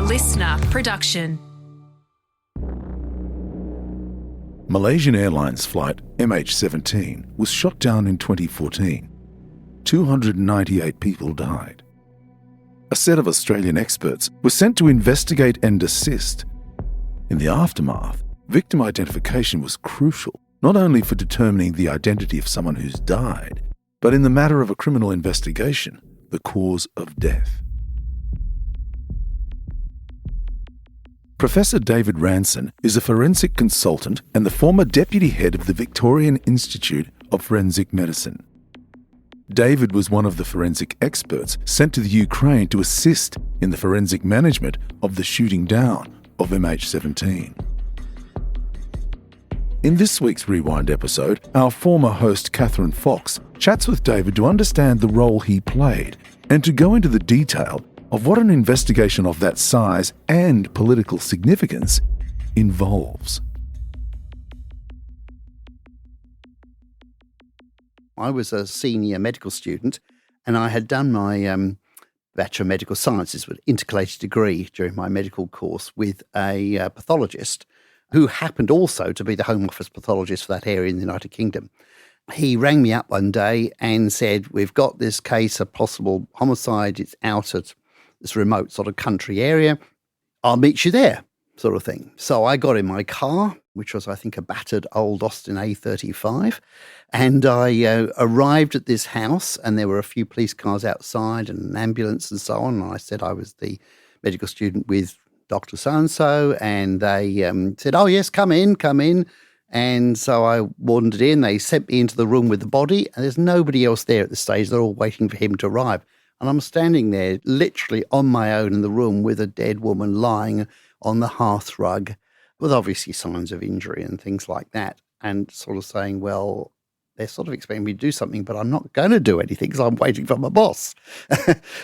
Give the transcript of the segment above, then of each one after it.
LiSTNR production. Malaysian Airlines flight MH17 was shot down in 2014. 298 people died. A set of Australian experts were sent to investigate and assist. In the aftermath, victim identification was crucial, not only for determining the identity of someone who's died, but in the matter of a criminal investigation, the cause of death. Professor David Ranson is a forensic consultant and the former deputy head of the Victorian Institute of Forensic Medicine. David was one of the forensic experts sent to the Ukraine to assist in the forensic management of the shooting down of MH17. In this week's Rewind episode, our former host Kathryn Fox chats with David to understand the role he played and to go into the detail of what an investigation of that size and political significance involves. I was a senior medical student and I had done my Bachelor of Medical Sciences with intercalated degree during my medical course with a pathologist who happened also to be the Home Office pathologist for that area in the United Kingdom. He rang me up one day and said, "We've got this case of possible homicide. It's out at this remote sort of country area. I'll meet you there," sort of thing. So I got in my car, which was, I think, a battered old Austin A35, and I arrived at this house, and there were a few police cars outside and an ambulance and so on. And I said I was the medical student with Dr. So-and-so, and they said, "Oh, yes, come in." And so I wandered in. They sent me into the room with the body, and there's nobody else there at the stage. They're all waiting for him to arrive. And I'm standing there literally on my own in the room with a dead woman lying on the hearth rug with obviously signs of injury and things like that, and sort of saying, well, they're sort of expecting me to do something, but I'm not going to do anything because I'm waiting for my boss.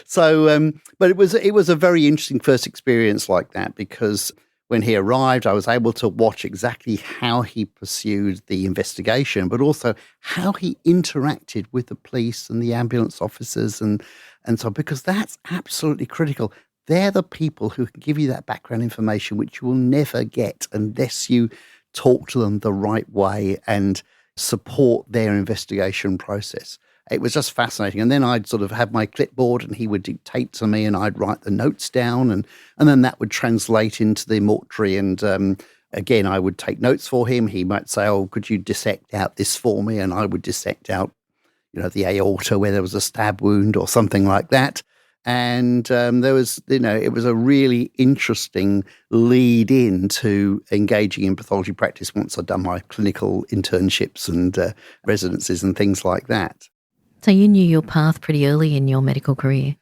So, but it was a very interesting first experience like that, because when he arrived, I was able to watch exactly how he pursued the investigation, but also how he interacted with the police and the ambulance officers and so, because that's absolutely critical. They're the people who can give you that background information, which you will never get unless you talk to them the right way and support their investigation process. It was just fascinating. And then I'd sort of have my clipboard and he would dictate to me and I'd write the notes down and then that would translate into the mortuary. And again, I would take notes for him. He might say, "Oh, could you dissect out this for me?" And I would dissect out, the aorta where there was a stab wound or something like that. And there was, it was a really interesting lead in to engaging in pathology practice once I'd done my clinical internships and residencies and things like that. So you knew your path pretty early in your medical career?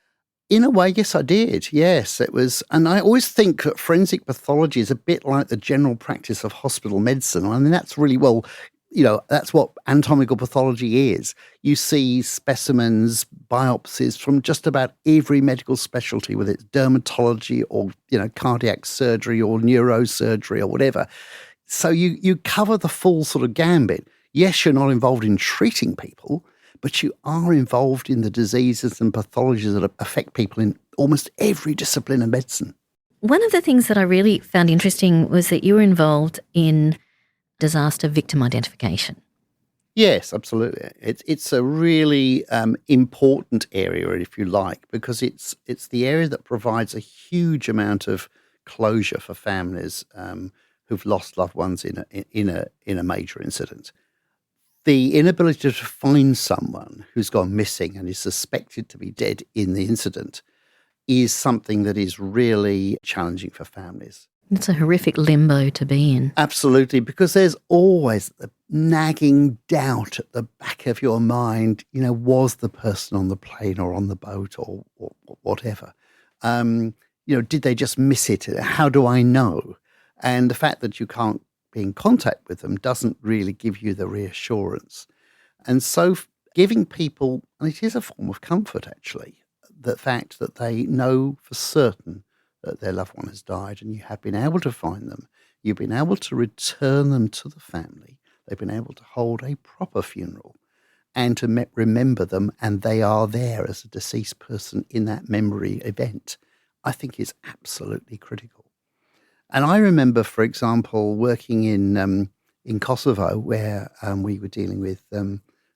In a way, yes, I did. Yes, it was. And I always think that forensic pathology is a bit like the general practice of hospital medicine. I mean, that's really, that's what anatomical pathology is. You see specimens, biopsies from just about every medical specialty, whether it's dermatology or, cardiac surgery or neurosurgery or whatever. So you cover the full sort of gambit. Yes, you're not involved in treating people, but you are involved in the diseases and pathologies that affect people in almost every discipline of medicine. One of the things that I really found interesting was that you were involved in disaster victim identification. Yes, absolutely. It's a really important area, if you like, because it's the area that provides a huge amount of closure for families who've lost loved ones in a major incident. The inability to find someone who's gone missing and is suspected to be dead in the incident is something that is really challenging for families. It's a horrific limbo to be in. Absolutely, because there's always the nagging doubt at the back of your mind, was the person on the plane or on the boat or whatever? Did they just miss it? How do I know? And the fact that you can't be in contact with them doesn't really give you the reassurance. And so giving people, and it is a form of comfort actually, the fact that they know for certain that their loved one has died and you have been able to find them, you've been able to return them to the family, they've been able to hold a proper funeral and to remember them, and they are there as a deceased person in that memory event. I think is absolutely critical. And I remember, for example, working in Kosovo, where we were dealing with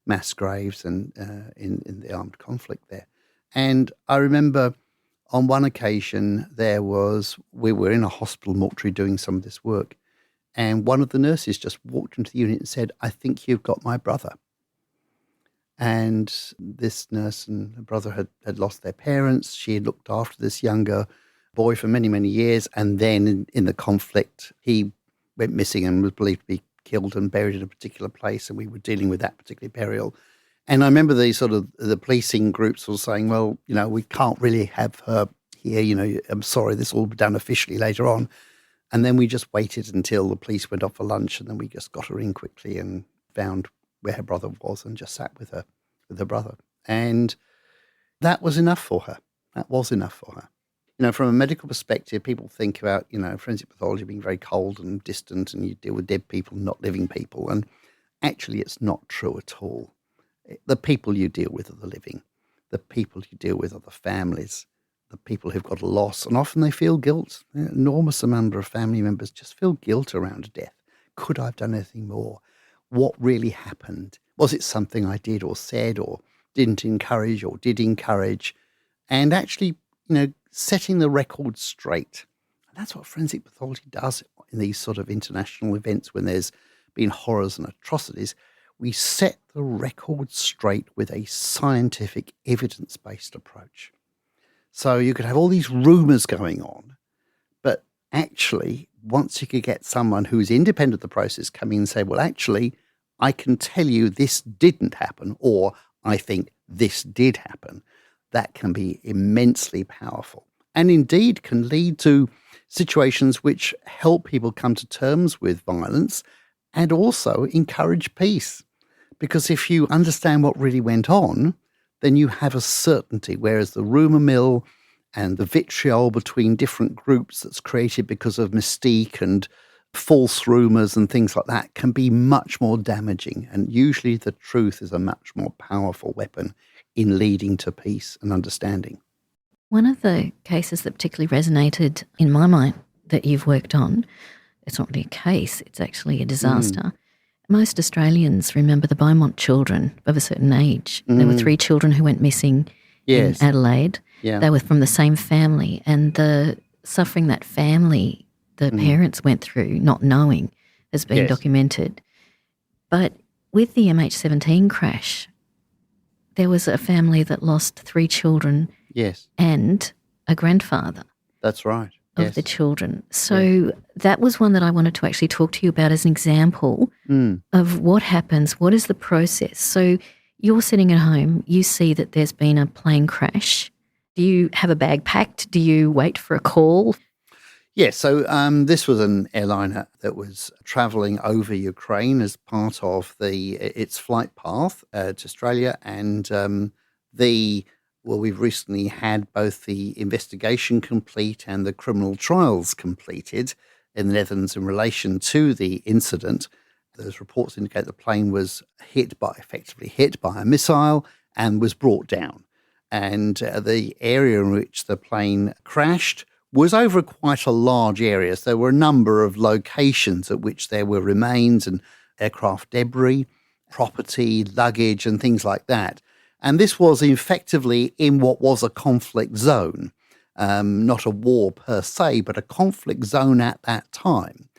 mass graves and in the armed conflict there. And I remember on one occasion we were in a hospital mortuary doing some of this work, and one of the nurses just walked into the unit and said, "I think you've got my brother." And this nurse and her brother had lost their parents. She had looked after this younger boy for many, many years. And then in the conflict, he went missing and was believed to be killed and buried in a particular place. And we were dealing with that particular burial. And I remember the policing groups were saying, well, we can't really have her here. I'm sorry, this will be done officially later on. And then we just waited until the police went off for lunch. And then we just got her in quickly and found where her brother was and just sat with her brother. And that was enough for her. That was enough for her. From a medical perspective, people think about, forensic pathology being very cold and distant, and you deal with dead people, not living people. And actually, it's not true at all. The people you deal with are the living. The people you deal with are the families, the people who've got a loss. And often they feel guilt. An enormous number of family members just feel guilt around a death. Could I have done anything more? What really happened? Was it something I did or said or didn't encourage or did encourage? And actually, setting the record straight. And that's what forensic pathology does in these sort of international events when there's been horrors and atrocities. We set the record straight with a scientific, evidence-based approach. So you could have all these rumours going on, but actually, once you could get someone who's independent of the process come in and say, well, actually, I can tell you this didn't happen, or I think this did happen, that can be immensely powerful and indeed can lead to situations which help people come to terms with violence and also encourage peace. Because if you understand what really went on, then you have a certainty, whereas the rumour mill and the vitriol between different groups that's created because of mystique and false rumours and things like that can be much more damaging. And usually the truth is a much more powerful weapon in leading to peace and understanding. One of the cases that particularly resonated in my mind that you've worked on, it's not really a case, it's actually a disaster. Most Australians remember the Beaumont children of a certain age. There were 3 children who went missing in Adelaide. Yeah. They were from the same family, and the suffering that family, the parents went through, not knowing, has been documented. But with the MH17 crash, there was a family that lost 3 children and a grandfather. That's right. Of the children. So that was one that I wanted to actually talk to you about as an example of what happens, what is the process. So you're sitting at home, you see that there's been a plane crash. Do you have a bag packed? Do you wait for a call? Yes, so this was an airliner that was travelling over Ukraine as part of its flight path to Australia, and we've recently had both the investigation complete and the criminal trials completed in the Netherlands in relation to the incident. Those reports indicate the plane was effectively hit by a missile and was brought down. And the area in which the plane crashed was over quite a large area. So there were a number of locations at which there were remains and aircraft debris, property, luggage, and things like that. And this was effectively in what was a conflict zone, not a war per se, but a conflict zone at that time.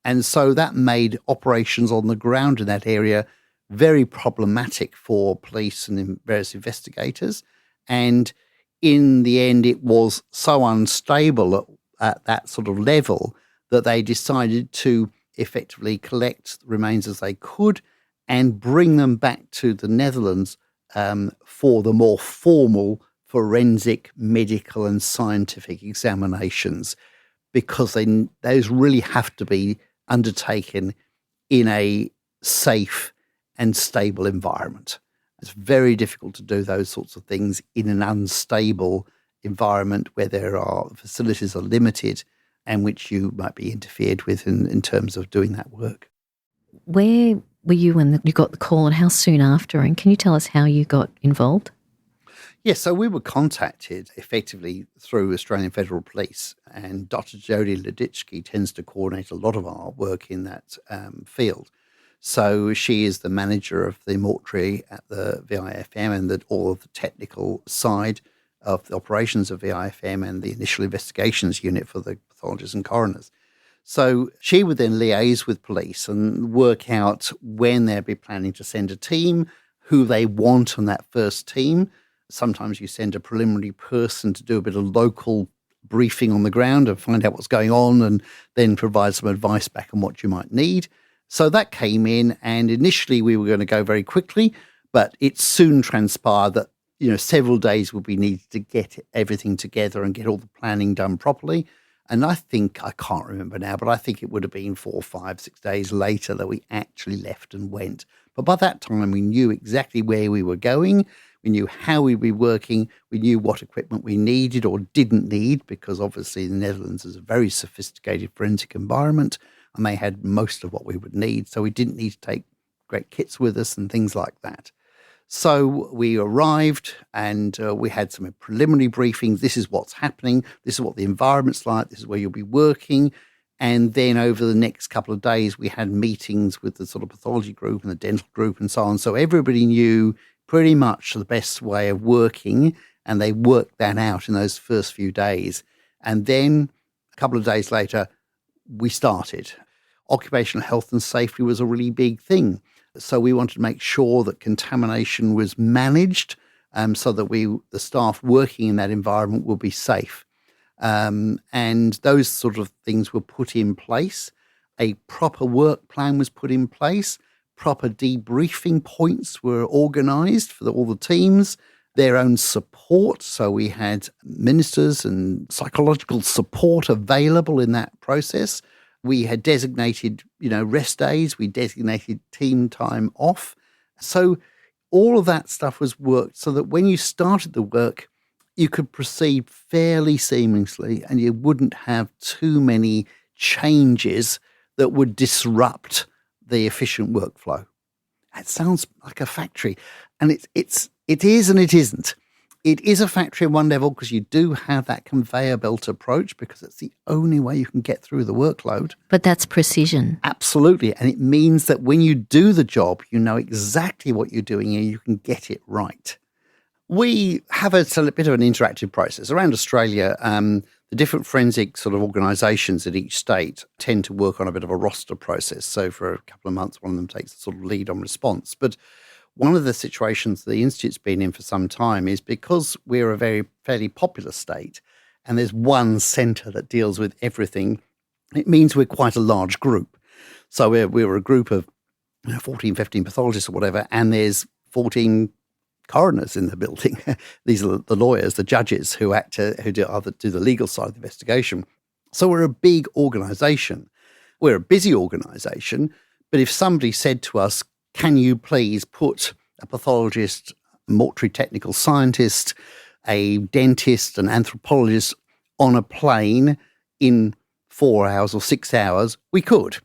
And so that made operations on the ground in that area very problematic for police and various investigators. And in the end, it was so unstable at that sort of level that they decided to effectively collect the remains as they could and bring them back to the Netherlands for the more formal forensic, medical and scientific examinations, because those really have to be undertaken in a safe and stable environment. It's very difficult to do those sorts of things in an unstable environment where facilities are limited and which you might be interfered with in terms of doing that work. Where were you when you got the call, and how soon after? And can you tell us how you got involved? Yeah, so we were contacted effectively through Australian Federal Police, and Dr. Jodie Leditsky tends to coordinate a lot of our work in that field. So she is the manager of the mortuary at the VIFM and all of the technical side of the operations of VIFM and the initial investigations unit for the pathologists and coroners. So she would then liaise with police and work out when they'd be planning to send a team, who they want on that first team. Sometimes you send a preliminary person to do a bit of local briefing on the ground and find out what's going on and then provide some advice back on what you might need. So that came in, and initially we were going to go very quickly, but it soon transpired that several days would be needed to get everything together and get all the planning done properly. And I can't remember now, but I think it would have been 4, 5, 6 days later that we actually left and went. But by that time, we knew exactly where we were going. We knew how we'd be working. We knew what equipment we needed or didn't need, because obviously the Netherlands is a very sophisticated forensic environment, and they had most of what we would need. So we didn't need to take great kits with us and things like that. So we arrived and we had some preliminary briefings. This is what's happening. This is what the environment's like. This is where you'll be working. And then over the next couple of days, we had meetings with the sort of pathology group and the dental group and so on. So everybody knew pretty much the best way of working, and they worked that out in those first few days. And then a couple of days later, we started. Occupational health and safety was a really big thing. So we wanted to make sure that contamination was managed so that the staff working in that environment will be safe. And those sort of things were put in place. A proper work plan was put in place. Proper debriefing points were organised for all the teams, their own support. So we had ministers and psychological support available in that process. We had designated, rest days. We designated team time off. So all of that stuff was worked so that when you started the work, you could proceed fairly seamlessly and you wouldn't have too many changes that would disrupt the efficient workflow. It sounds like a factory, and it is and it isn't. It is a factory on one level because you do have that conveyor belt approach, because it's the only way you can get through the workload. But that's precision. Absolutely. And it means that when you do the job, you know exactly what you're doing and you can get it right. We have a bit of an interactive process. Around Australia, the different forensic sort of organisations in each state tend to work on a bit of a roster process. So for a couple of months, one of them takes the sort of lead on response. But one of the situations the Institute's been in for some time is because we're a fairly popular state and there's one centre that deals with everything, it means we're quite a large group. So we're a group of 14, 15 pathologists or whatever, and there's 14 coroners in the building. These are the lawyers, the judges who do the legal side of the investigation. So we're a big organisation. We're a busy organisation, but if somebody said to us, can you please put a pathologist, a mortuary technical scientist, a dentist, an anthropologist on a plane in 4 hours or 6 hours, we could.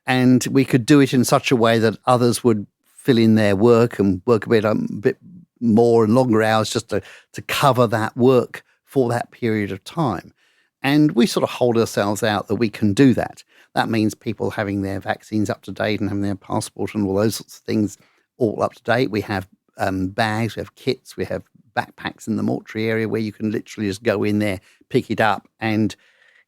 And we could do it in such a way that others would fill in their work and work a bit more and longer hours just to cover that work for that period of time. And we sort of hold ourselves out that we can do that. That means people having their vaccines up to date and having their passport and all those sorts of things all up to date. We have bags, we have kits, we have backpacks in the mortuary area where you can literally just go in there, pick it up, and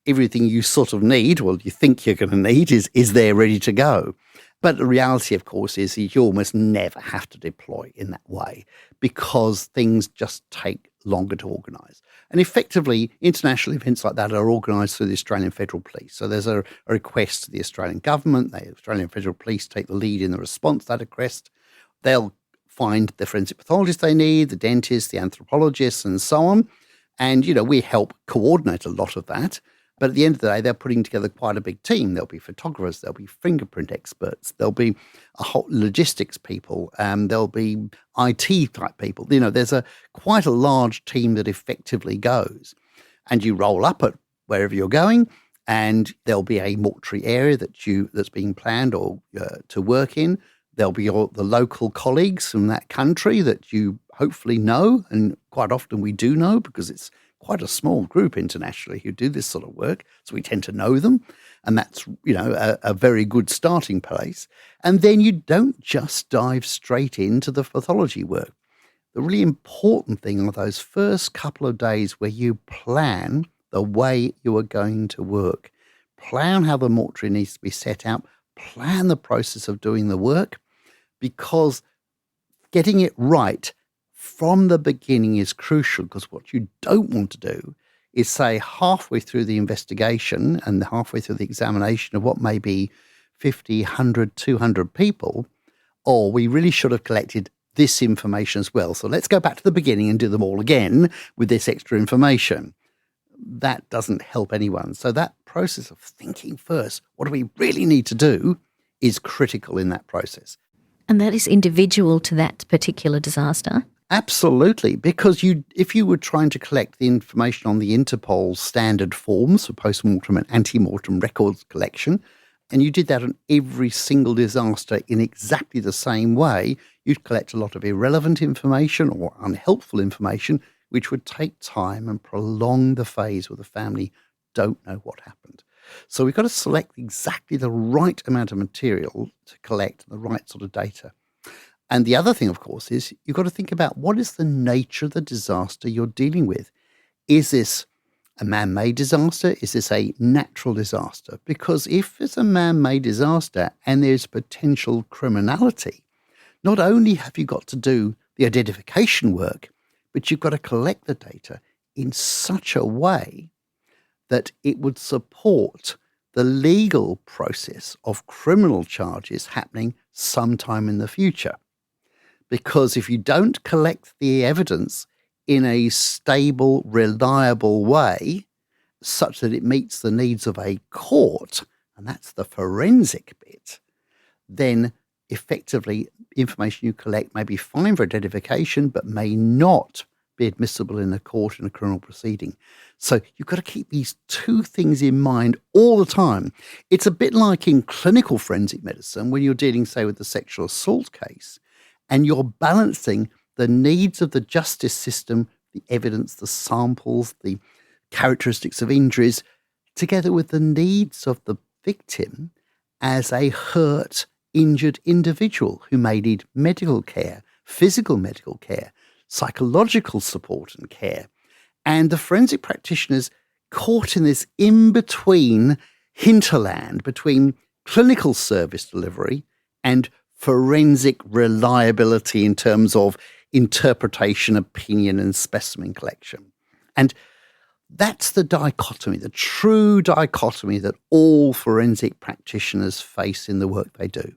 everything you sort of need, well, you think you're going to need, is there ready to go. But the reality, of course, is you almost never have to deploy in that way because things just take longer to organise. And effectively, international events like that are organised through the Australian Federal Police. So there's a request to the Australian government. The Australian Federal Police take the lead in the response to that request. They'll find the forensic pathologists they need, the dentists, the anthropologists, and so on. And, we help coordinate a lot of that. But at the end of the day, they're putting together quite a big team. There'll be photographers, there'll be fingerprint experts, there'll be a whole logistics people, there'll be IT type people. There's quite a large team that effectively goes. And you roll up at wherever you're going, and there'll be a mortuary area that's being planned or to work in. There'll be the local colleagues from that country that you hopefully know, and quite often we do know because it's quite a small group internationally who do this sort of work, so we tend to know them, and that's a very good starting place. And then you don't just dive straight into the pathology work. The really important thing are those first couple of days where you plan the way you are going to work. Plan how the mortuary needs to be set up, plan the process of doing the work, because getting it right from the beginning is crucial, because what you don't want to do is say halfway through the investigation and halfway through the examination of what may be 50, 100, 200 people, oh, we really should have collected this information as well. So let's go back to the beginning and do them all again with this extra information. That doesn't help anyone. So that process of thinking first, what do we really need to do, is critical in that process. And that is individual to that particular disaster? Absolutely, because if you were trying to collect the information on the Interpol standard forms for post-mortem and ante-mortem records collection, and you did that on every single disaster in exactly the same way, you'd collect a lot of irrelevant information or unhelpful information, which would take time and prolong the phase where the family don't know what happened. So we've got to select exactly the right amount of material to collect the right sort of data. And the other thing, of course, is you've got to think about what is the nature of the disaster you're dealing with. Is this a man-made disaster? Is this a natural disaster? Because if it's a man-made disaster and there's potential criminality, not only have you got to do the identification work, but you've got to collect the data in such a way that it would support the legal process of criminal charges happening sometime in the future. Because if you don't collect the evidence in a stable, reliable way, such that it meets the needs of a court, and that's the forensic bit, then effectively information you collect may be fine for identification, but may not be admissible in a court in a criminal proceeding. So you've got to keep these two things in mind all the time. It's a bit like in clinical forensic medicine when you're dealing, say, with the sexual assault case, and you're balancing the needs of the justice system, the evidence, the samples, the characteristics of injuries, together with the needs of the victim as a hurt, injured individual who may need medical care, physical medical care, psychological support and care. And the forensic practitioners caught in this in-between hinterland between clinical service delivery and forensic reliability in terms of interpretation, opinion, and specimen collection. And that's the dichotomy, the true dichotomy that all forensic practitioners face in the work they do.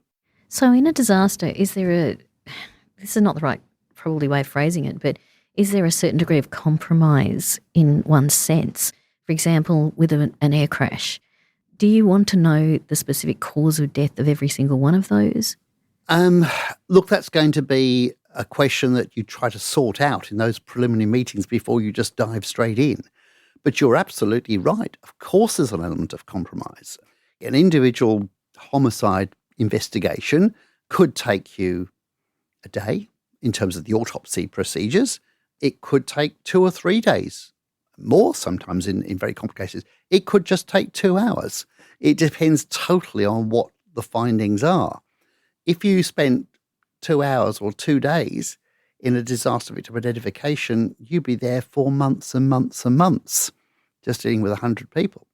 So in a disaster, this is not the right probably way of phrasing it, but is there a certain degree of compromise in one sense? For example, with an air crash, do you want to know the specific cause of death of every single one of those? Look, that's going to be a question that you try to sort out in those preliminary meetings before you just dive straight in. But you're absolutely right. Of course there's an element of compromise. An individual homicide investigation could take you a day in terms of the autopsy procedures. It could take 2 or 3 days, more sometimes in very complicated cases. It could just take 2 hours. It depends totally on what the findings are. If you spent 2 hours or 2 days in a disaster victim identification, you'd be there for months and months and months just dealing with 100 people.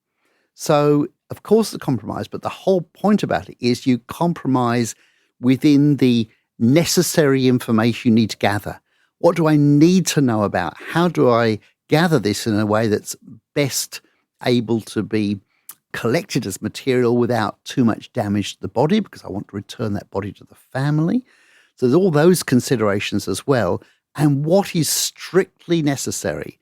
So, of course, it's a compromise, but the whole point about it is you compromise within the necessary information you need to gather. What do I need to know about? How do I gather this in a way that's best able to be collected as material without too much damage to the body, because I want to return that body to the family? So there's all those considerations as well. And what is strictly necessary?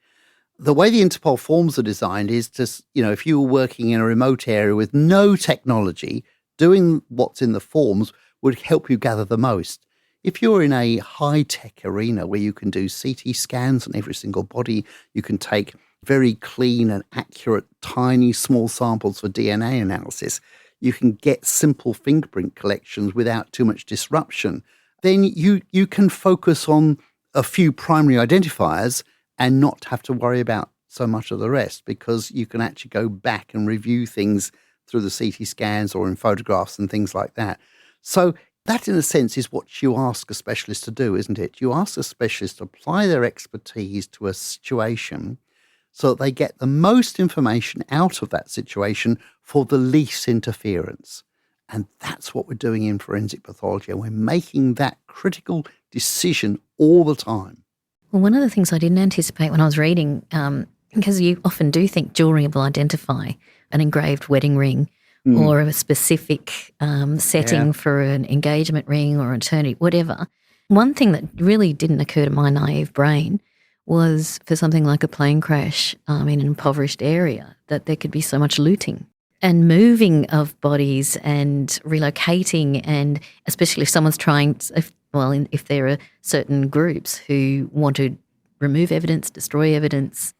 The way the Interpol forms are designed is to, if you were working in a remote area with no technology, doing what's in the forms would help you gather the most. If you're in a high-tech arena where you can do CT scans on every single body, you can take very clean and accurate, tiny, small samples for DNA analysis, you can get simple fingerprint collections without too much disruption, then you can focus on a few primary identifiers and not have to worry about so much of the rest, because you can actually go back and review things through the CT scans or in photographs and things like that. So that, in a sense, is what you ask a specialist to do, isn't it? You ask a specialist to apply their expertise to a situation so that they get the most information out of that situation for the least interference. And that's what we're doing in forensic pathology. And we're making that critical decision all the time. Well, one of the things I didn't anticipate when I was reading, because you often do think jewellery will identify an engraved wedding ring or a specific setting for an engagement ring or an eternity, whatever. One thing that really didn't occur to my naive brain was for something like a plane crash in an impoverished area, that there could be so much looting and moving of bodies and relocating, and especially if someone's trying, if there are certain groups who want to remove evidence, destroy evidence.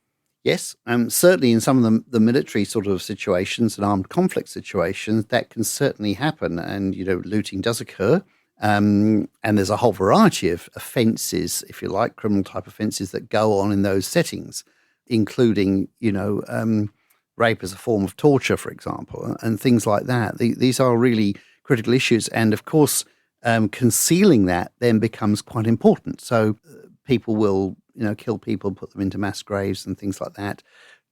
Yes, certainly in some of the military sort of situations and armed conflict situations, that can certainly happen. And, looting does occur. And there's a whole variety of offences, if you like, criminal type offences that go on in those settings, including, rape as a form of torture, for example, and things like that. These are really critical issues. And of course, concealing that then becomes quite important. So people will, kill people, put them into mass graves and things like that,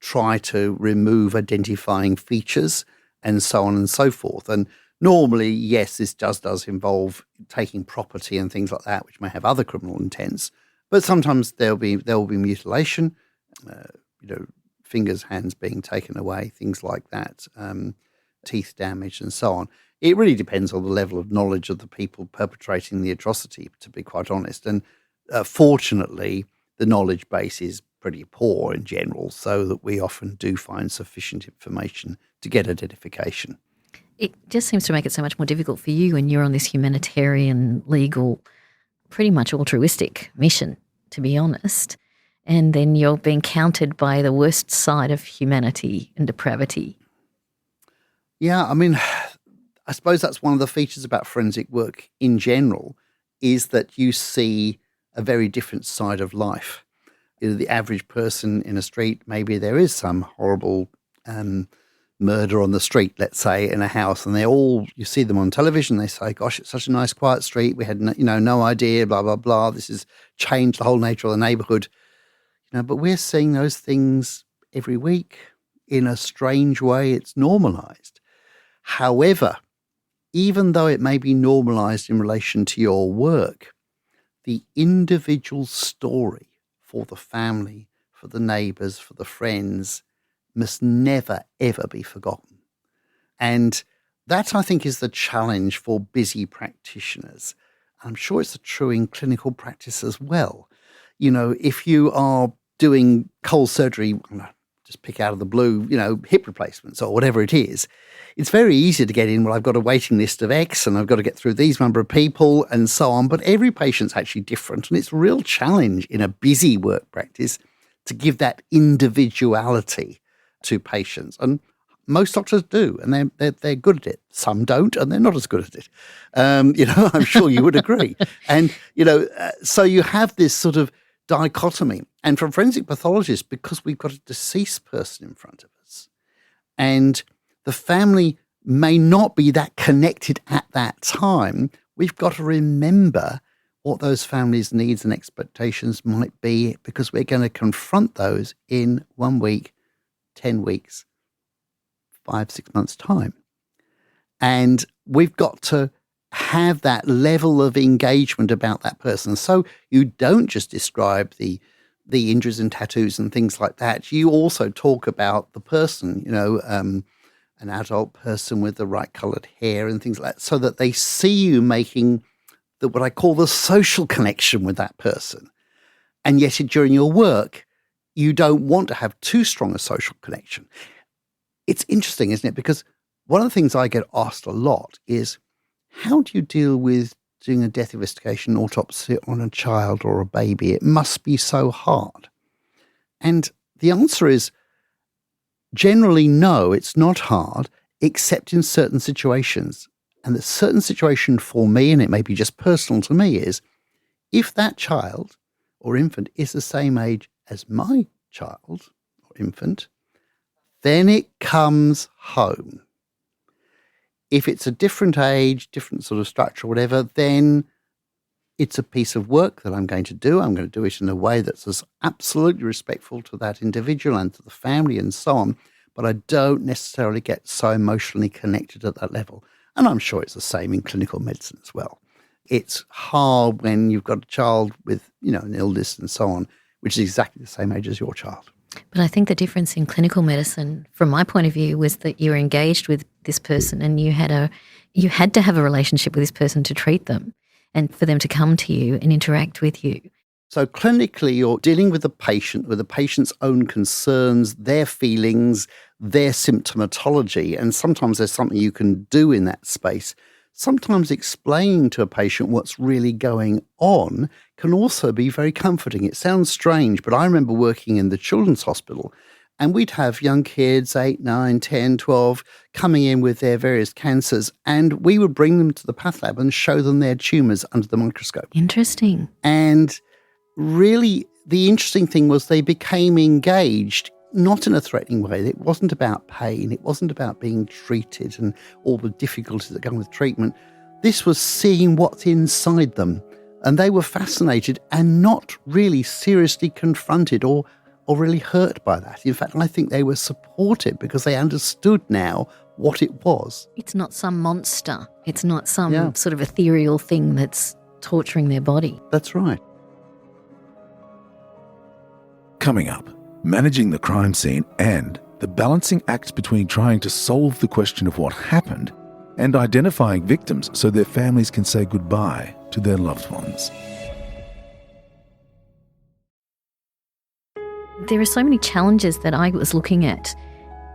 try to remove identifying features and so on and so forth. And normally, yes, this does involve taking property and things like that, which may have other criminal intents. But sometimes there will be mutilation, fingers, hands being taken away, things like that, teeth damage and so on. It really depends on the level of knowledge of the people perpetrating the atrocity, to be quite honest. And fortunately, the knowledge base is pretty poor in general, so that we often do find sufficient information to get identification. It just seems to make it so much more difficult for you when you're on this humanitarian, legal, pretty much altruistic mission, to be honest. And then you're being countered by the worst side of humanity and depravity. Yeah, I suppose that's one of the features about forensic work in general, is that you see a very different side of life. The average person in a street, maybe there is some horrible murder on the street, let's say, in a house, and you see them on television, they say, gosh, it's such a nice quiet street, we had no idea, blah, blah, blah, this has changed the whole nature of the neighbourhood. But we're seeing those things every week. In a strange way, it's normalised. However, even though it may be normalised in relation to your work, the individual story for the family, for the neighbours, for the friends, must never, ever be forgotten. And that, I think, is the challenge for busy practitioners. I'm sure it's true in clinical practice as well. If you are doing cold surgery, just pick out of the blue, hip replacements or whatever it is, it's very easy to get in, well, I've got a waiting list of X and I've got to get through these number of people and so on. But every patient's actually different. And it's a real challenge in a busy work practice to give that individuality to patients. And most doctors do, and they're good at it. Some don't, and they're not as good at it. I'm sure you would agree. And, so you have this sort of dichotomy. And for forensic pathologists, because we've got a deceased person in front of us, and the family may not be that connected at that time, we've got to remember what those families' needs and expectations might be, because we're going to confront those in 1 week, 10 weeks, 5-6 months' time. And we've got to have that level of engagement about that person. So you don't just describe the injuries and tattoos and things like that. You also talk about the person, an adult person with the right coloured hair and things like that, so that they see you making what I call the social connection with that person. And yet during your work, you don't want to have too strong a social connection. It's interesting, isn't it? Because one of the things I get asked a lot is, how do you deal with doing a death investigation autopsy on a child or a baby? It must be so hard. And the answer is generally no, it's not hard, except in certain situations. And the certain situation for me, and it may be just personal to me, is if that child or infant is the same age as my child or infant, then it comes home. If it's a different age, different sort of structure, whatever, then it's a piece of work that I'm going to do. I'm going to do it in a way that's as absolutely respectful to that individual and to the family and so on, but I don't necessarily get so emotionally connected at that level. And I'm sure it's the same in clinical medicine as well. It's hard when you've got a child with, an illness and so on, which is exactly the same age as your child. But I think the difference in clinical medicine, from my point of view, was that you were engaged with this person and you had to have a relationship with this person to treat them and for them to come to you and interact with you. So clinically, you're dealing with the patient's own concerns, their feelings, their symptomatology, and sometimes there's something you can do in that space. Sometimes explaining to a patient what's really going on can also be very comforting. It sounds strange, but I remember working in the children's hospital and we'd have young kids, 8, 9, 10, 12, coming in with their various cancers, and we would bring them to the path lab and show them their tumours under the microscope. Interesting. And really, the interesting thing was they became engaged, not in a threatening way. It wasn't about pain. It wasn't about being treated and all the difficulties that come with treatment. This was seeing what's inside them. And they were fascinated and not really seriously confronted or really hurt by that. In fact, I think they were supported because they understood now what it was. It's not some monster. It's not some sort of ethereal thing that's torturing their body. That's right. Coming up, managing the crime scene and the balancing act between trying to solve the question of what happened and identifying victims so their families can say goodbye to their loved ones. There are so many challenges that I was looking at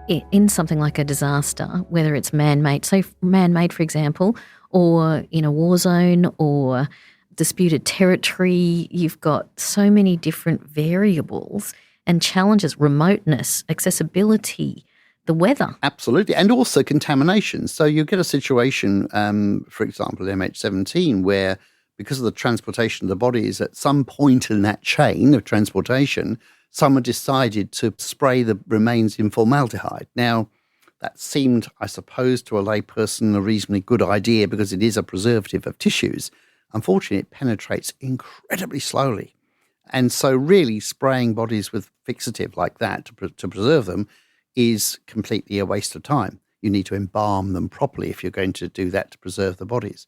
in something like a disaster, whether it's man-made, so man-made, for example, or in a war zone or disputed territory. You've got so many different variables and challenges, remoteness, accessibility, the weather. Absolutely. And also contamination. So you get a situation, for example, MH17, where because of the transportation of the bodies, at some point in that chain of transportation, someone decided to spray the remains in formaldehyde. Now, that seemed, I suppose, to a layperson a reasonably good idea because it is a preservative of tissues. Unfortunately, it penetrates incredibly slowly. And so really spraying bodies with fixative like that to preserve them is completely a waste of time. You need to embalm them properly if you're going to do that to preserve the bodies.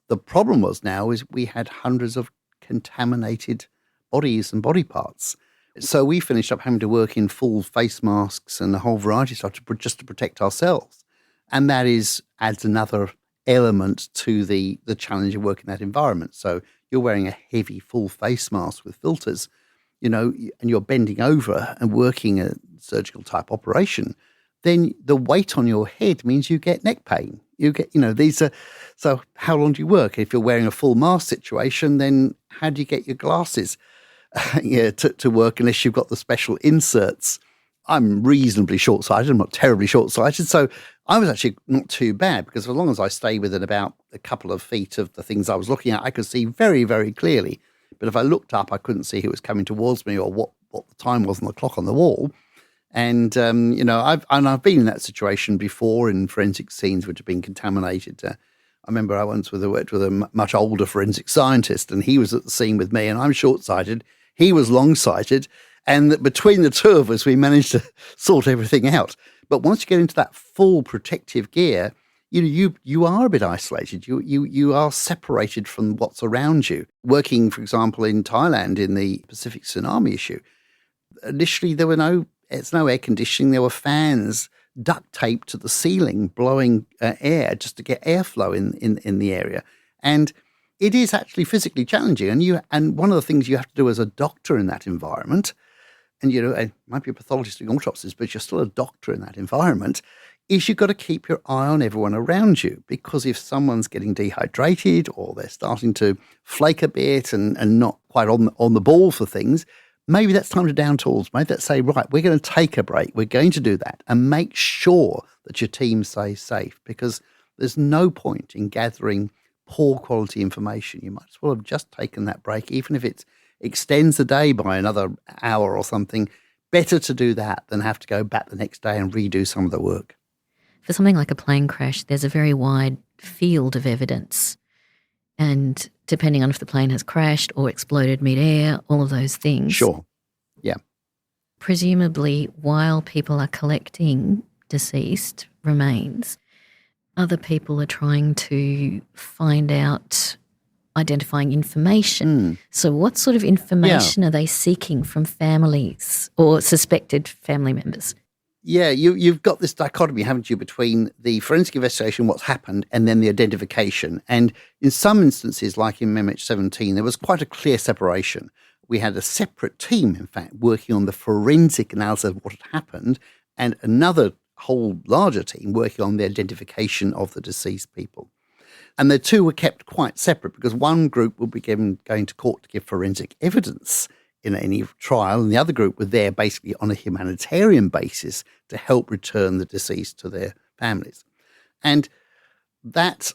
The problem was now is we had hundreds of contaminated bodies and body parts. So we finished up having to work in full face masks and a whole variety of stuff just to protect ourselves. And that adds another element to the challenge of working in that environment. So you're wearing a heavy full face mask with filters, and you're bending over and working a surgical type operation, then the weight on your head means you get neck pain. You get, so how long do you work? If you're wearing a full mask situation, then how do you get your glasses to work unless you've got the special inserts? I'm reasonably short-sighted. I'm not terribly short-sighted. So I was actually not too bad because as long as I stayed within about a couple of feet of the things I was looking at, I could see very, very clearly. But if I looked up, I couldn't see who was coming towards me or what the time was on the clock on the wall. And, I've been in that situation before in forensic scenes which have been contaminated. I remember I once worked with a much older forensic scientist, and he was at the scene with me, and I'm short-sighted. He was long-sighted. And between the two of us, we managed to sort everything out. But once you get into that full protective gear, you are a bit isolated. You are separated from what's around you. Working, for example, in Thailand in the Pacific tsunami issue, initially there's no air conditioning. There were fans duct taped to the ceiling, blowing air just to get airflow in the area. And it is actually physically challenging. And one of the things you have to do as a doctor in that environment, and it might be a pathologist doing autopsies, but you're still a doctor in that environment, is you've got to keep your eye on everyone around you. Because if someone's getting dehydrated or they're starting to flake a bit and not quite on the ball for things, maybe that's time to down tools. Maybe let's say, right, we're going to take a break. We're going to do that and make sure that your team stays safe, because there's no point in gathering poor quality information. You might as well have just taken that break, even if it extends the day by another hour or something. Better to do that than have to go back the next day and redo some of the work. For something like a plane crash, there's a very wide field of evidence. And depending on if the plane has crashed or exploded mid-air, all of those things. Sure. Yeah. Presumably, while people are collecting deceased remains, other people are trying to find out identifying information. So what sort of information are they seeking from families or suspected family members? Yeah, you've got this dichotomy, haven't you, between the forensic investigation, what's happened, and then the identification. And in some instances, like in MH17, there was quite a clear separation. We had a separate team, in fact, working on the forensic analysis of what had happened, and another whole larger team working on the identification of the deceased people. And the two were kept quite separate because one group would be going to court to give forensic evidence in any trial, and the other group were there basically on a humanitarian basis to help return the deceased to their families. And that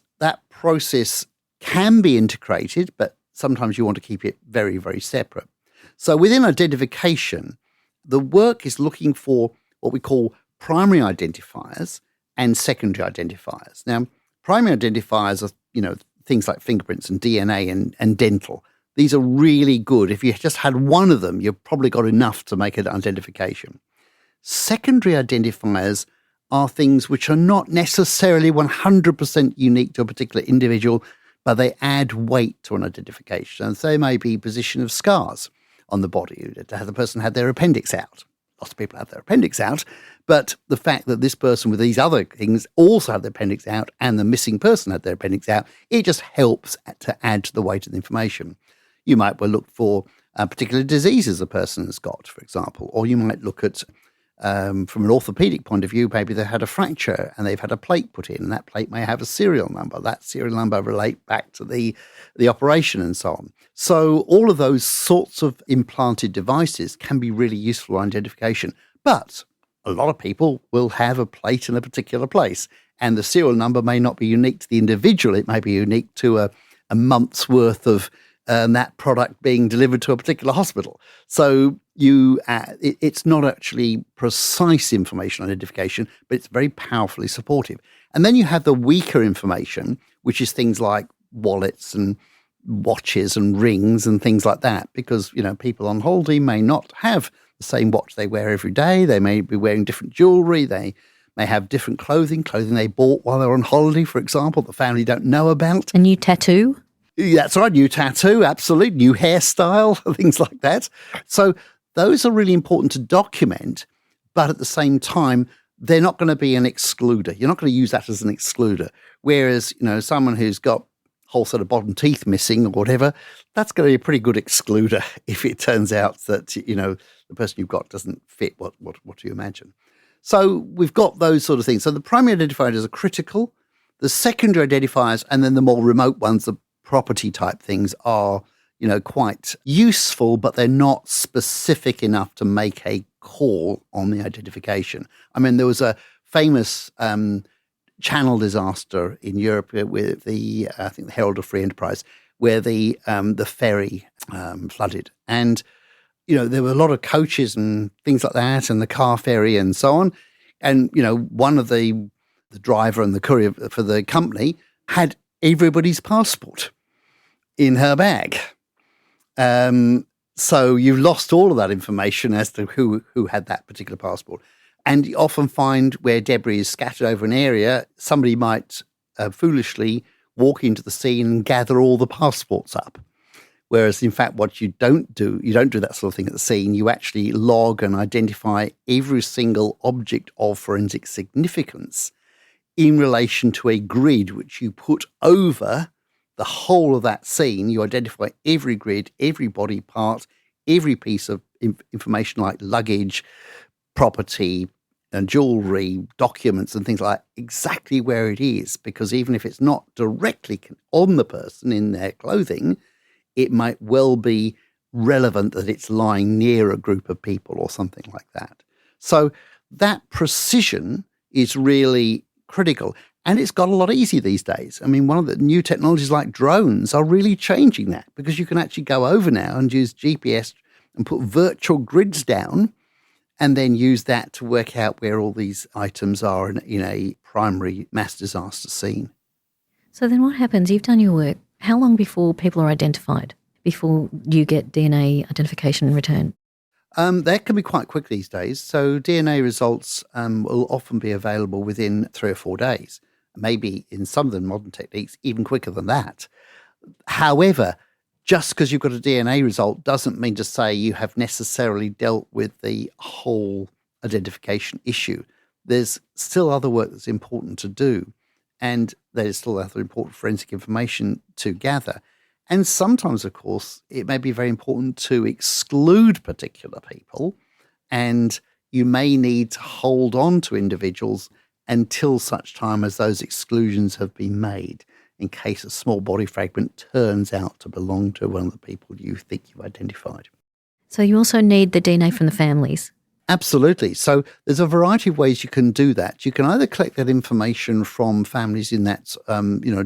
process can be integrated, but sometimes you want to keep it very, very separate. So within identification, the work is looking for what we call primary identifiers and secondary identifiers. Now, primary identifiers are, things like fingerprints and DNA and dental. These are really good. If you just had one of them, you've probably got enough to make an identification. Secondary identifiers are things which are not necessarily 100% unique to a particular individual, but they add weight to an identification. And so they may be position of scars on the body. Has the person had their appendix out? Lots of people have their appendix out, but the fact that this person with these other things also had their appendix out and the missing person had their appendix out, it just helps to add to the weight of the information. You might well look for particular diseases a person has got, for example, or you might look at, from an orthopedic point of view, maybe they had a fracture and they've had a plate put in, and that plate may have a serial number. That serial number relate back to the operation and so on. So all of those sorts of implanted devices can be really useful for identification. But a lot of people will have a plate in a particular place, and the serial number may not be unique to the individual. It may be unique to a month's worth of that product being delivered to a particular hospital. So it's not actually precise information identification, but it's very powerfully supportive. And then you have the weaker information, which is things like wallets and watches and rings and things like that, because, people on holiday may not have the same watch they wear every day. They may be wearing different jewelry. They may have different clothing they bought while they're on holiday, for example, the family don't know about. A new tattoo? That's right, new tattoo, absolutely, new hairstyle, things like that. So those are really important to document, but at the same time, they're not going to be an excluder. You're not going to use that as an excluder. Whereas, someone who's got a whole set of bottom teeth missing or whatever, that's going to be a pretty good excluder if it turns out that, the person you've got doesn't fit what you imagine. So we've got those sort of things. So the primary identifiers are critical. The secondary identifiers, and then the more remote ones, the property type things, are, quite useful, but they're not specific enough to make a call on the identification. I mean, there was a famous channel disaster in Europe with the Herald of Free Enterprise, where the ferry flooded, and there were a lot of coaches and things like that, and the car ferry and so on, and one of the driver and the courier for the company had everybody's passport in her bag. So you've lost all of that information as to who had that particular passport. And you often find where debris is scattered over an area, somebody might foolishly walk into the scene and gather all the passports up. Whereas, in fact, what you don't do that sort of thing at the scene. You actually log and identify every single object of forensic significance in relation to a grid which you put over the whole of that scene. You identify every grid, every body part, every piece of information like luggage, property, and jewelry, documents and things like that, exactly where it is. Because even if it's not directly on the person in their clothing, it might well be relevant that it's lying near a group of people or something like that. So that precision is really critical. And it's got a lot easier these days. I mean, one of the new technologies like drones are really changing that, because you can actually go over now and use GPS and put virtual grids down and then use that to work out where all these items are in a primary mass disaster scene. So then what happens? You've done your work. How long before people are identified, before you get DNA identification and return? That can be quite quick these days. So DNA results will often be available within 3 or 4 days. Maybe in some of the modern techniques, even quicker than that. However, just because you've got a DNA result doesn't mean to say you have necessarily dealt with the whole identification issue. There's still other work that's important to do, and there's still other important forensic information to gather. And sometimes, of course, it may be very important to exclude particular people, and you may need to hold on to individuals until such time as those exclusions have been made, in case a small body fragment turns out to belong to one of the people you think you've identified. So you also need the DNA from the families? Absolutely. So there's a variety of ways you can do that. You can either collect that information from families in that,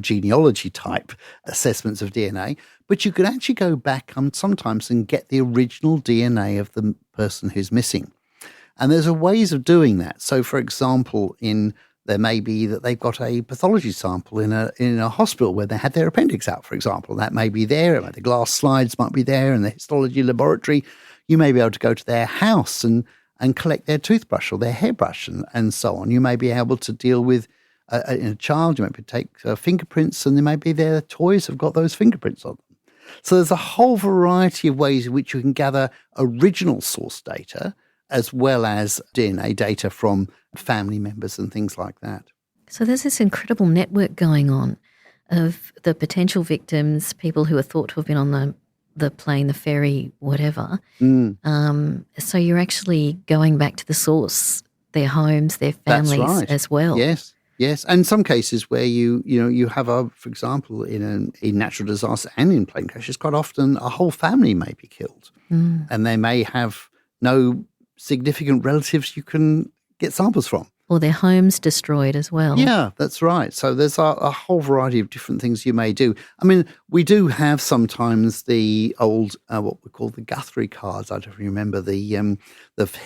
genealogy type assessments of DNA, but you can actually go back sometimes and get the original DNA of the person who's missing. And there's ways of doing that. So, for example, there may be that they've got a pathology sample in a hospital where they had their appendix out, for example. That may be there. The glass slides might be there in the histology laboratory. You may be able to go to their house and collect their toothbrush or their hairbrush and so on. You may be able to deal with a child. You might take fingerprints, and there may be their toys have got those fingerprints on them. So there's a whole variety of ways in which you can gather original source data as well as DNA data from family members and things like that. So there's this incredible network going on of the potential victims, people who are thought to have been on the plane, the ferry, whatever. So you're actually going back to the source, their homes, their families as well. Yes. And some cases where you have, for example, in natural disaster and in plane crashes, quite often a whole family may be killed, and they may have no significant relatives you can get samples from. Or their homes destroyed as well. Yeah, that's right. So there's a whole variety of different things you may do. I mean, we do have sometimes the old, what we call the Guthrie cards. I don't remember the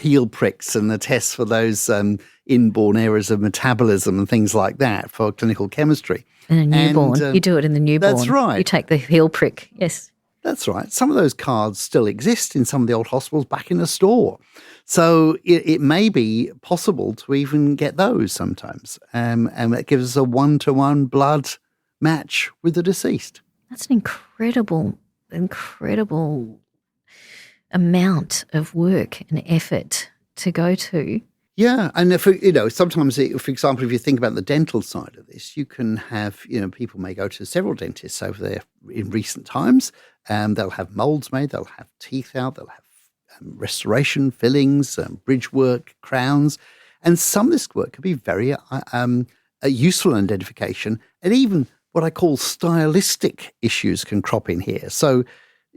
heel pricks and the tests for those inborn errors of metabolism and things like that for clinical chemistry. And a newborn. You do it in the newborn. That's right. You take the heel prick, yes. That's right. Some of those cards still exist in some of the old hospitals back in the store. So it may be possible to even get those sometimes. And that gives us a one-to-one blood match with the deceased. That's an incredible amount of work and effort to go to. Yeah, and sometimes, for example, if you think about the dental side of this, you can have, people may go to several dentists over there in recent times. They'll have molds made, they'll have teeth out, they'll have restoration, fillings, bridge work, crowns, and some of this work can be very useful in identification, and even what I call stylistic issues can crop in here. So,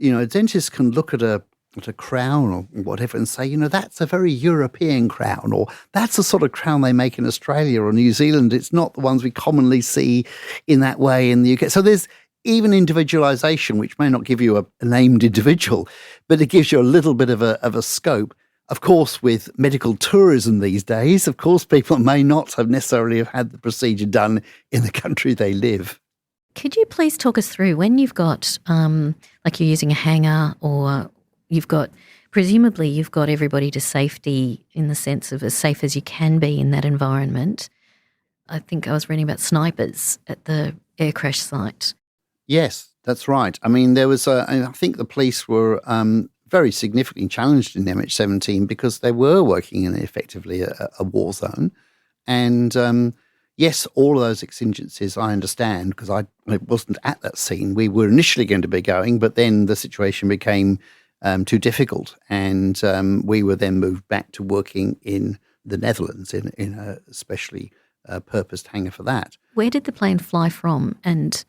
dentists can look at a crown or whatever and say, that's a very European crown, or that's the sort of crown they make in Australia or New Zealand. It's not the ones we commonly see in that way in the UK. So there's even individualization, which may not give you a named individual, but it gives you a little bit of a scope. Of course, with medical tourism these days, of course, people may not have necessarily have had the procedure done in the country they live. Could you please talk us through when you've got, like you're using a hanger, or presumably you've got everybody to safety in the sense of as safe as you can be in that environment. I think I was reading about snipers at the air crash site. Yes, that's right. I mean, there was I think the police were very significantly challenged in MH17 because they were working in effectively a war zone. And yes, all of those exigencies I understand, because I wasn't at that scene. We were initially going to be going, but then the situation became too difficult. And we were then moved back to working in the Netherlands in a specially purposed hangar for that. Where did the plane fly from, and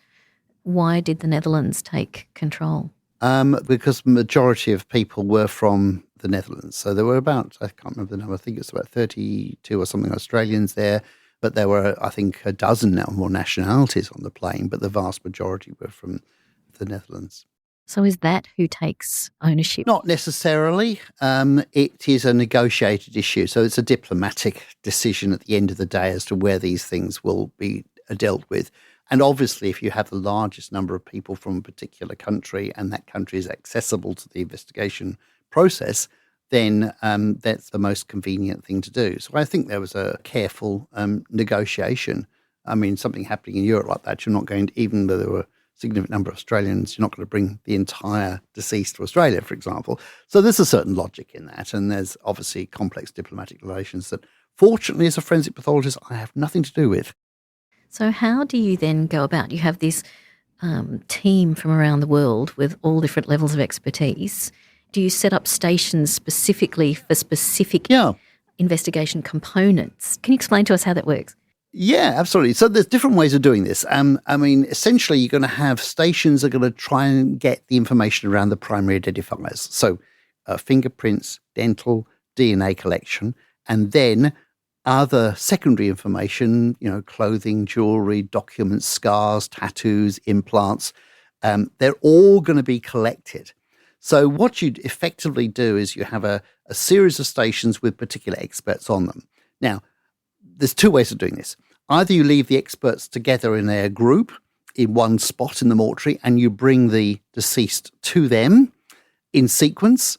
why did the Netherlands take control? Because the majority of people were from the Netherlands. So there were about, I can't remember the number, I think it was about 32 or something Australians there, but there were, I think, a dozen now more nationalities on the plane, but the vast majority were from the Netherlands. So is that who takes ownership? Not necessarily. It is a negotiated issue. So it's a diplomatic decision at the end of the day as to where these things will be dealt with. And obviously, if you have the largest number of people from a particular country and that country is accessible to the investigation process, then that's the most convenient thing to do. So I think there was a careful negotiation. I mean, something happening in Europe like that, you're not going to, even though there were a significant number of Australians, you're not going to bring the entire deceased to Australia, for example. So there's a certain logic in that. And there's obviously complex diplomatic relations that, fortunately, as a forensic pathologist, I have nothing to do with. So how do you then go about? You have this team from around the world with all different levels of expertise. Do you set up stations specifically for specific investigation components? Can you explain to us how that works? Yeah, absolutely. So there's different ways of doing this. I mean, essentially, you're going to have stations that are going to try and get the information around the primary identifiers. So fingerprints, dental, DNA collection, and then other secondary information, clothing, jewelry, documents, scars, tattoos, implants. They're all going to be collected. So what you'd effectively do is you have a series of stations with particular experts on them. Now, there's two ways of doing this. Either you leave the experts together in a group in one spot in the mortuary and you bring the deceased to them in sequence,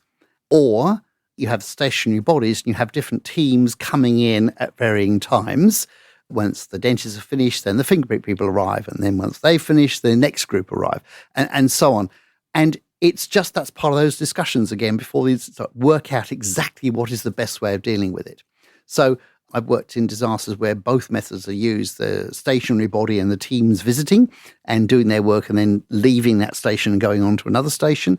or you have stationary bodies and you have different teams coming in at varying times. Once the dentists are finished, then the fingerprint people arrive. And then once they finish, the next group arrive and so on. And it's just that's part of those discussions again before they work out exactly what is the best way of dealing with it. So I've worked in disasters where both methods are used, the stationary body and the teams visiting and doing their work and then leaving that station and going on to another station.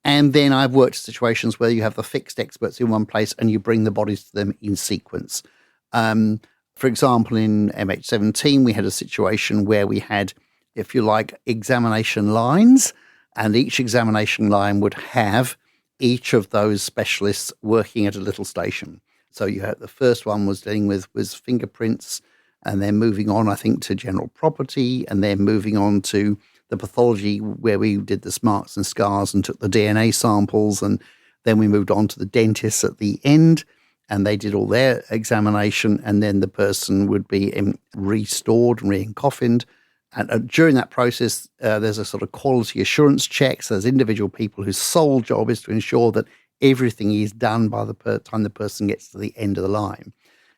And then I've worked in situations where you have the fixed experts in one place and you bring the bodies to them in sequence. For example, in MH17, we had a situation where we had, if you like, examination lines, and each examination line would have each of those specialists working at a little station. So you had the first one was dealing with fingerprints, and then moving on, I think, to general property, and then moving on to the pathology where we did the marks and scars and took the DNA samples, and then we moved on to the dentists at the end, and they did all their examination, and then the person would be restored and re-encoffined. And during that process, there's a sort of quality assurance check. So there's individual people whose sole job is to ensure that everything is done by the time the person gets to the end of the line.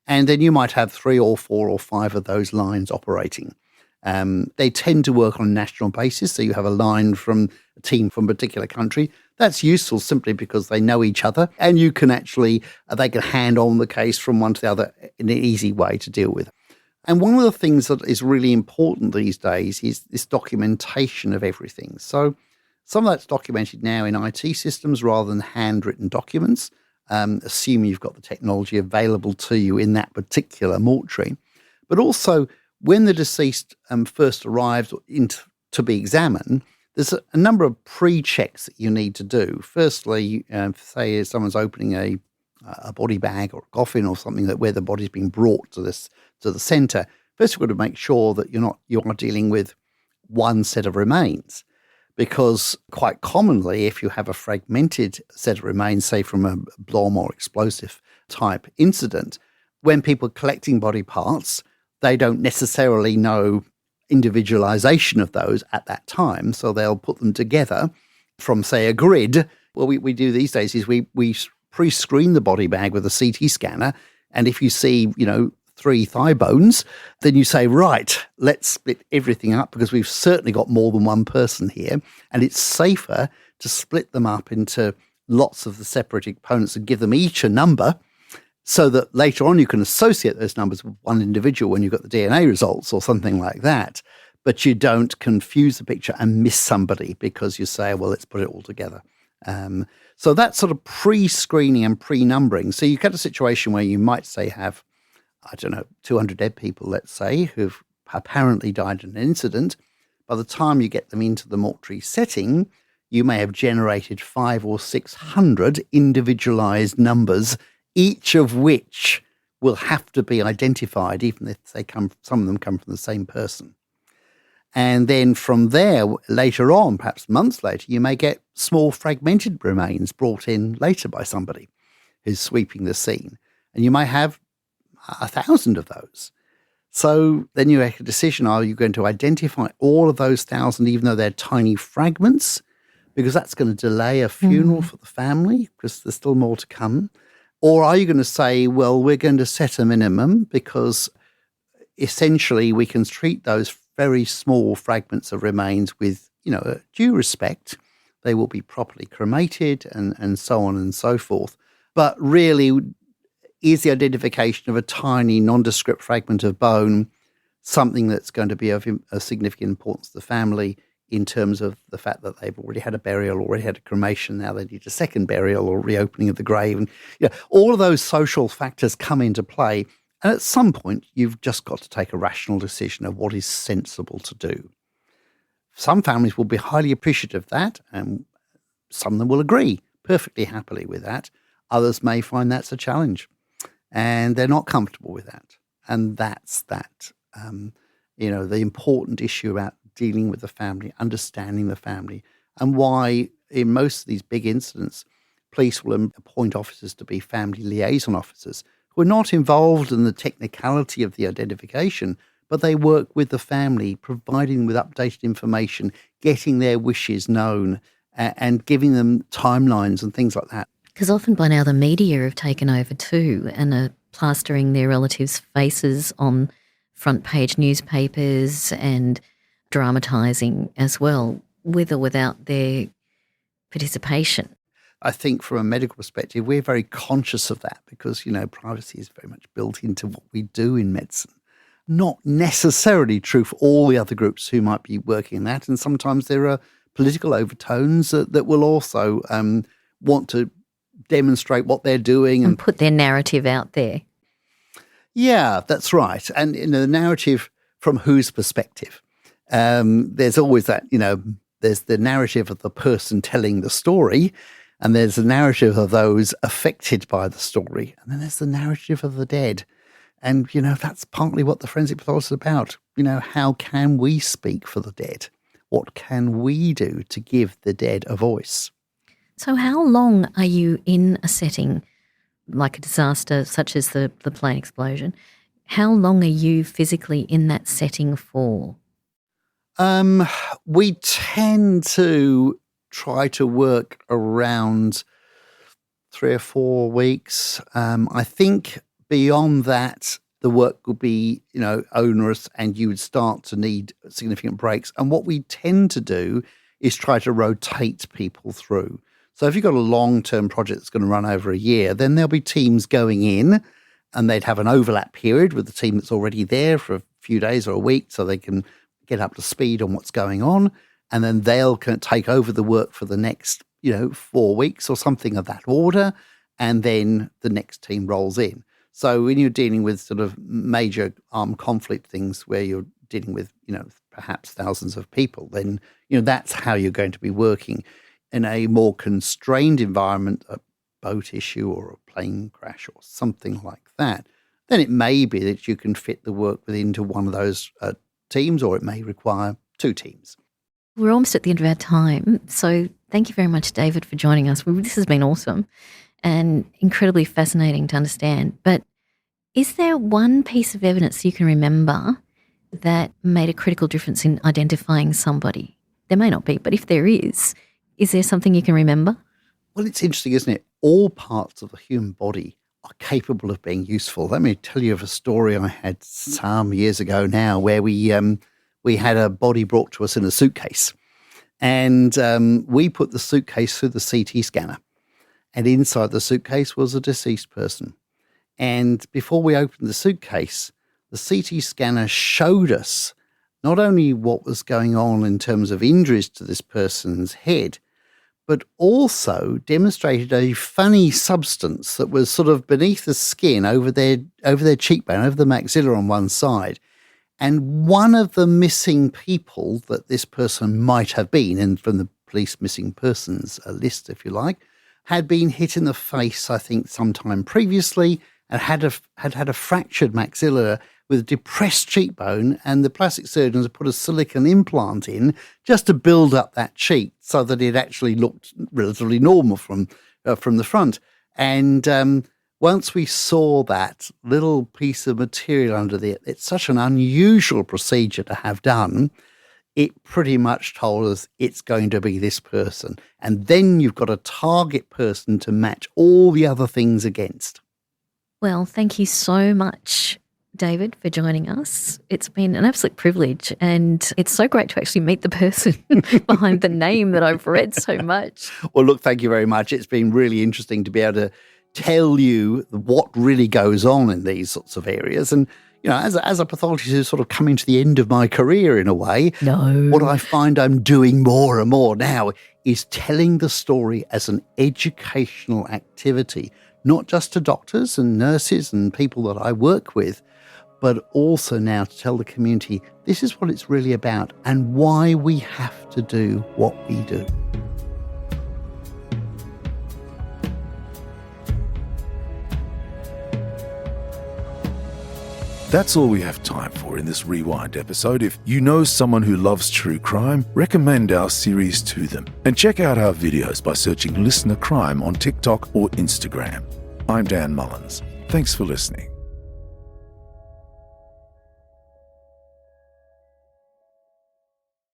And then you might have 3 or 4 or 5 of those lines operating. They tend to work on a national basis. So you have a line from a team from a particular country. That's useful simply because they know each other and you can actually, they can hand on the case from one to the other in an easy way to deal with. And one of the things that is really important these days is this documentation of everything. So some of that's documented now in IT systems rather than handwritten documents, assuming you've got the technology available to you in that particular mortuary. But also, when the deceased first arrives to be examined, there's a number of pre-checks that you need to do. Firstly, say someone's opening a body bag or a coffin or something where the body's been brought to the centre. First, you've got to make sure that you're not dealing with one set of remains, because quite commonly, if you have a fragmented set of remains, say from a bomb or explosive type incident, when people are collecting body parts, they don't necessarily know individualization of those at that time, so they'll put them together from, say, a grid. What we do these days is we pre-screen the body bag with a CT scanner, and if you see, 3 thigh bones, then you say, right, let's split everything up because we've certainly got more than one person here, and it's safer to split them up into lots of the separate components and give them each a number so that later on you can associate those numbers with one individual when you've got the DNA results or something like that, but you don't confuse the picture and miss somebody because you say, well, let's put it all together. So that's sort of pre-screening and pre-numbering. So you get a situation where you might say have, 200 dead people, let's say, who've apparently died in an incident. By the time you get them into the mortuary setting, you may have generated 500 or 600 individualized numbers, each of which will have to be identified, even if some of them come from the same person. And then from there, later on, perhaps months later, you may get small fragmented remains brought in later by somebody who's sweeping the scene. And you may have 1,000 of those. So then you make a decision, are you going to identify all of those 1,000, even though they're tiny fragments? Because that's going to delay a funeral for the family, because there's still more to come. Or are you going to say, well, we're going to set a minimum because essentially we can treat those very small fragments of remains with, due respect. They will be properly cremated and so on and so forth. But really, is the identification of a tiny nondescript fragment of bone something that's going to be of significant importance to the family in terms of the fact that they've already had a burial, already had a cremation, now they need a second burial or reopening of the grave? And all of those social factors come into play. And at some point, you've just got to take a rational decision of what is sensible to do. Some families will be highly appreciative of that, and some of them will agree perfectly happily with that. Others may find that's a challenge, and they're not comfortable with that. And that's that. The important issue about dealing with the family, understanding the family, and why in most of these big incidents, police will appoint officers to be family liaison officers who are not involved in the technicality of the identification, but they work with the family, providing them with updated information, getting their wishes known, and giving them timelines and things like that. Because often by now the media have taken over too and are plastering their relatives' faces on front page newspapers and dramatising as well, with or without their participation. I think from a medical perspective, we're very conscious of that because, privacy is very much built into what we do in medicine. Not necessarily true for all the other groups who might be working in that. And sometimes there are political overtones that will also want to demonstrate what they're doing. And put their narrative out there. Yeah, that's right. And the narrative from whose perspective? There's always that, there's the narrative of the person telling the story, and there's the narrative of those affected by the story. And then there's the narrative of the dead. And, that's partly what the forensic pathologist is about. How can we speak for the dead? What can we do to give the dead a voice? So how long are you in a setting like a disaster such as the plane explosion? How long are you physically in that setting for? We tend to try to work around 3 or 4 weeks. I think beyond that, the work will be, onerous, and you would start to need significant breaks. And what we tend to do is try to rotate people through. So if you've got a long-term project that's going to run over a year, then there'll be teams going in and they'd have an overlap period with the team that's already there for a few days or a week so they can get up to speed on what's going on. And then they'll take over the work for the next, 4 weeks or something of that order. And then the next team rolls in. So when you're dealing with sort of major armed conflict things where you're dealing with, perhaps thousands of people, then, that's how you're going to be working. In a more constrained environment, a boat issue or a plane crash or something like that, then it may be that you can fit the work into one of those teams, or it may require 2 teams. We're almost at the end of our time, so thank you very much, David, for joining us. This has been awesome and incredibly fascinating to understand. But is there one piece of evidence you can remember that made a critical difference in identifying somebody? There may not be, but if there is there something you can remember? Well, it's interesting, isn't it? All parts of the human body are capable of being useful. Let me tell you of a story I had some years ago now where we had a body brought to us in a suitcase, and we put the suitcase through the CT scanner, and inside the suitcase was a deceased person. And before we opened the suitcase, the CT scanner showed us not only what was going on in terms of injuries to this person's head, but also demonstrated a funny substance that was sort of beneath the skin over their cheekbone, over the maxilla on one side. And one of the missing people that this person might have been, and from the police missing persons list, if you like, had been hit in the face, I think, sometime previously, and had a fractured maxilla with a depressed cheekbone, and the plastic surgeons had put a silicone implant in just to build up that cheek so that it actually looked relatively normal from the front. And once we saw that little piece of material under there, it's such an unusual procedure to have done, it pretty much told us it's going to be this person. And then you've got a target person to match all the other things against. Well, thank you so much, David, for joining us. It's been an absolute privilege, and it's so great to actually meet the person behind the name that I've read so much. Well, look, thank you very much. It's been really interesting to be able to tell you what really goes on in these sorts of areas. And, you know, as a pathologist who's sort of coming to the end of my career in a way, what I find I'm doing more and more now is telling the story as an educational activity, not just to doctors and nurses and people that I work with, but also now to tell the community this is what it's really about and why we have to do what we do. That's all we have time for in this Rewind episode. If you know someone who loves true crime, recommend our series to them. And check out our videos by searching LiSTNR Crime on TikTok or Instagram. I'm Dan Mullins. Thanks for listening.